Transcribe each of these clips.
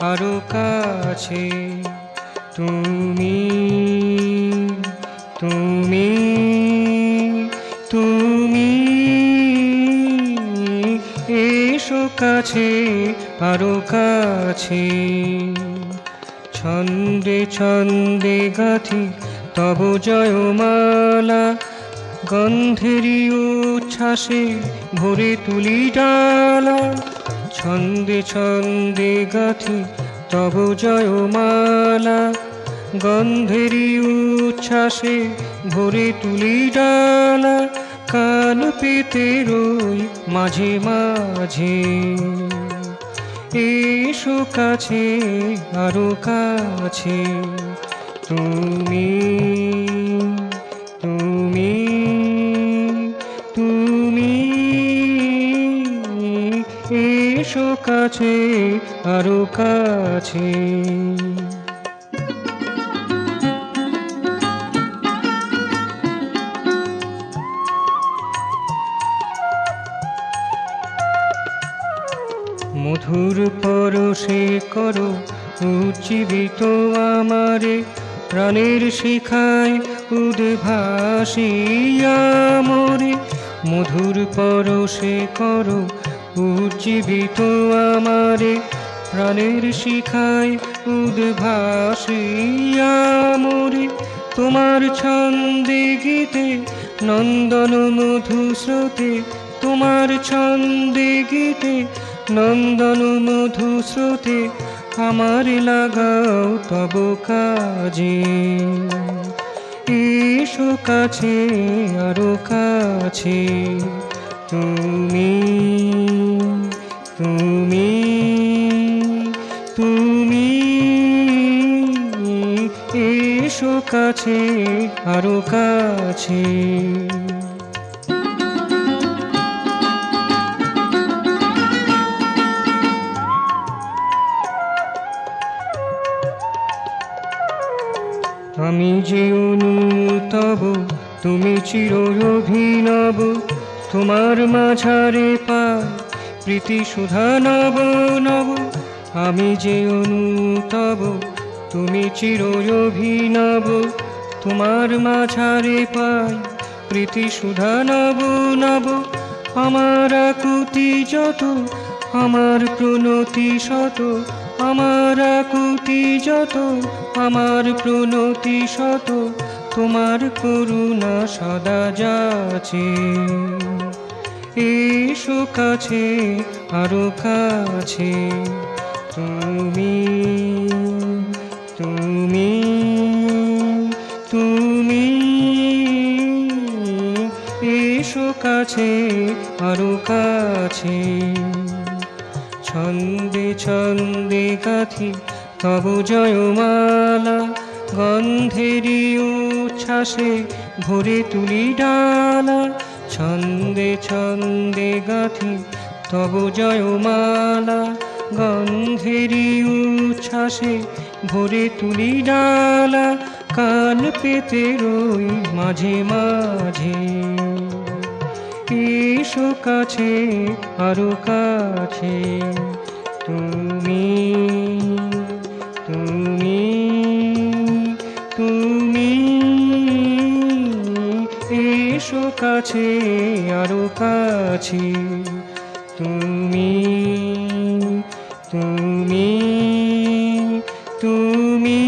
আরো কাছে। তুমি তুমি তুমি এসো কাছে, আরো কাছে। ছন্দে ছন্দে গাথি তব জয়মালা, গন্ধেরি উচ্ছ্বাসে ভরে তুলি ডালা। ছন্দে ছন্দে গাথি তব জয়মালা, গন্ধেরি উচ্ছ্বাসে ভরে তুলি ডালা। কান পেতে রই মাঝে মাঝে, এসো কাছে, আরো কাছে। তুমি তুমি তুমি এসো কাছে, আরো কাছে। মধুর পরশে করো উজ্জীবিত আমারে, প্রাণের শিখায় উদ্ভাসিয়া মোরে। মধুর পরশে করো উজ্জীবিত আমারে, প্রাণের শিখায় উদ্ভাসিয়া মোরে। তোমার ছন্দে গীতে নন্দন মধু স্রোতে, তোমার ছন্দে গীতে নন্দন মধু স্রোতে, আমার লাগাও তব কাজে। এসো কাছে, আরো কাছে। তুমি তুমি তুমি এসো কাছে, আরো কাছে। আমি যে অনুতব, তুমি চির অভিনব। তোমার মাঝারে পাই প্রীতি সুধা নব নব। আমি যে অনুতব, তুমি চির অভিনব। তোমার মাঝারে পাই প্রীতি সুধা নব নব। আমার আকুতি যত, আমার প্রণতি শত। আমার আকুতি যত, আমার প্রণতি শত। তোমার করুণা সদা যাচে। এসো কাছে, আরো কাছে। তুমি তুমি তুমি এসো কাছে, আরো কাছে। ছন্দে ছন্দে গাথি তব জয়মালা, গন্ধেরি উচ্ছ্বাসে ভরে তুলি ডালা। ছন্দে ছন্দে গাথি তব জয়মালা, গন্ধেরি উচ্ছ্বাসে ভরে তুলি ডালা। কান পেতে রই মাঝে মাঝে, এসো কাছে, আরো কাছে। তুমি তুমি তুমি এসো কাছে, আরো কাছে। তুমি তুমি তুমি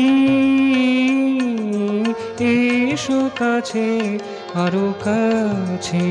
এসো কাছে, আরো কাছে।